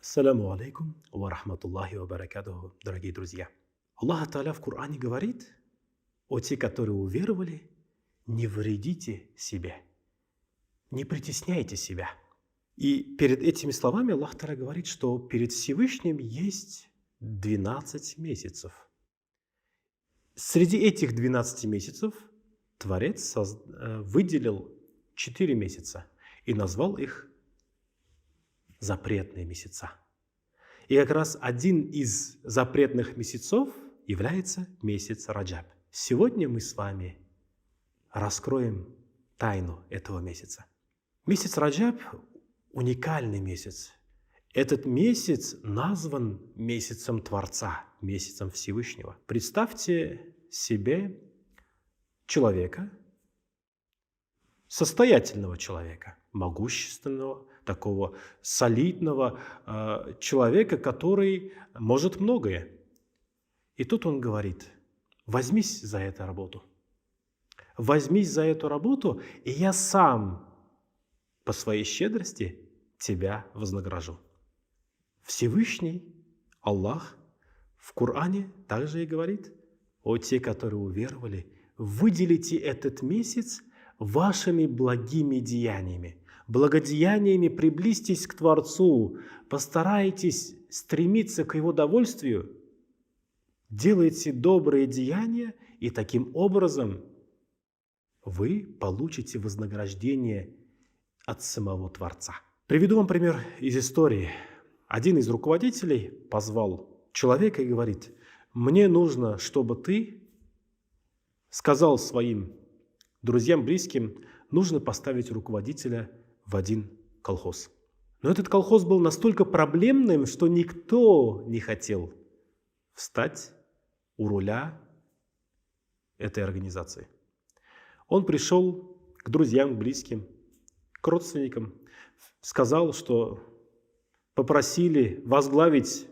Ассаляму алейкум ва рахматуллахи ва баракатуху, дорогие друзья. Аллах Та'аля в Коране говорит: «О те, которые уверовали, не вредите себе, не притесняйте себя». И перед этими словами Аллах Та'аля говорит, что перед Всевышним есть 12 месяцев. Среди этих 12 месяцев Творец выделил 4 месяца и назвал их запретные месяца. И как раз один из запретных месяцев является месяц Раджаб. Сегодня мы с вами раскроем тайну этого месяца. Месяц Раджаб – уникальный месяц. Этот месяц назван месяцем Творца, месяцем Всевышнего. Представьте себе человека, состоятельного человека, могущественного, такого солидного человека, который может многое. И тут он говорит: возьмись за эту работу. Возьмись за эту работу, и я сам по своей щедрости тебя вознагражу. Всевышний Аллах в Коране также и говорит: о те, которые уверовали, выделите этот месяц вашими благими деяниями. Благодеяниями приблизьтесь к Творцу, постарайтесь стремиться к Его довольствию, делайте добрые деяния, и таким образом вы получите вознаграждение от самого Творца. Приведу вам пример из истории. Один из руководителей позвал человека и говорит: мне нужно, чтобы ты сказал своим друзьям, близким, нужно поставить руководителя в один колхоз. Но этот колхоз был настолько проблемным, что никто не хотел встать у руля этой организации. Он пришел к друзьям, близким, к родственникам, сказал, что попросили возглавить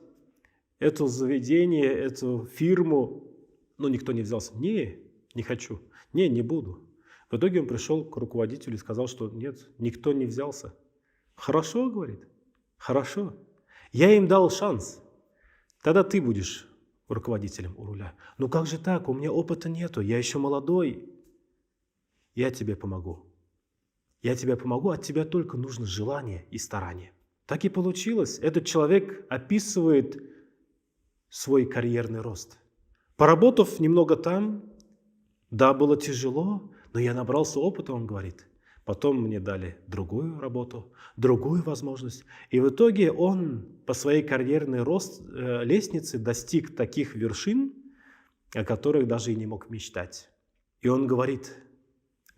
это заведение, эту фирму, но никто не взялся. Не хочу, не буду. В итоге он пришел к руководителю и сказал, что нет, никто не взялся. Хорошо, говорит, хорошо. Я им дал шанс. Тогда ты будешь руководителем у руля. Ну как же так? У меня опыта нету, я еще молодой. Я тебе помогу. Я тебе помогу, от тебя только нужно желание и старание. Так и получилось. Этот человек описывает свой карьерный рост. Поработав немного там, да, было тяжело, но я набрался опыта, он говорит. Потом мне дали другую работу, другую возможность. И в итоге он по своей карьерной лестнице достиг таких вершин, о которых даже и не мог мечтать. И он говорит: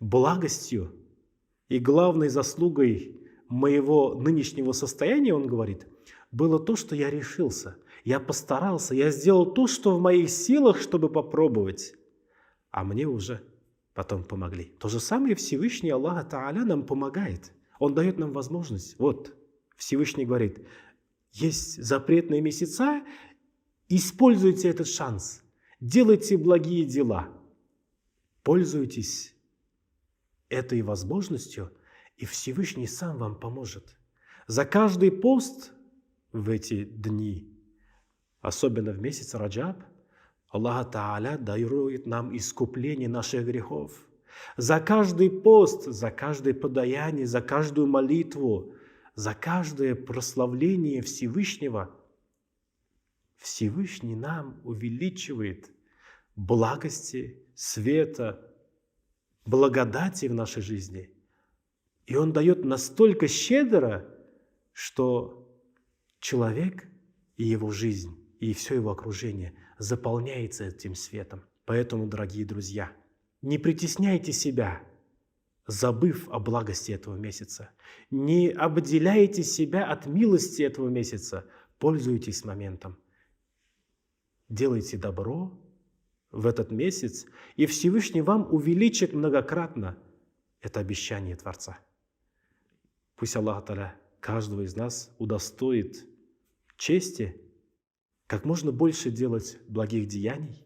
благостью и главной заслугой моего нынешнего состояния, он говорит, было то, что я решился. Я постарался, я сделал то, что в моих силах, чтобы попробовать. А мне уже потом помогли. То же самое Всевышний Аллах Та'аля нам помогает. Он дает нам возможность. Вот, Всевышний говорит: есть запретные месяца, используйте этот шанс, делайте благие дела, пользуйтесь этой возможностью, и Всевышний сам вам поможет. За каждый пост в эти дни, особенно в месяц Раджаб, Аллах Та'аля дарует нам искупление наших грехов. За каждый пост, за каждое подаяние, за каждую молитву, за каждое прославление Всевышнего, Всевышний нам увеличивает благости, света, благодати в нашей жизни. И Он дает настолько щедро, что человек и его жизнь, и все его окружение заполняется этим светом. Поэтому, дорогие друзья, не притесняйте себя, забыв о благости этого месяца. Не обделяйте себя от милости этого месяца. Пользуйтесь моментом. Делайте добро в этот месяц, и Всевышний вам увеличит многократно это обещание Творца. Пусть Аллах Та'аля каждого из нас удостоит чести как можно больше делать благих деяний,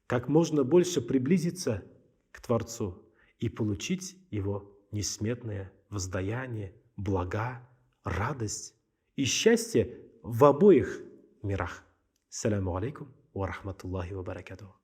как можно больше приблизиться к Творцу и получить Его несметное воздаяние, блага, радость и счастье в обоих мирах. Ассаляму алейкум ва рахматуллахи ва баракатуху.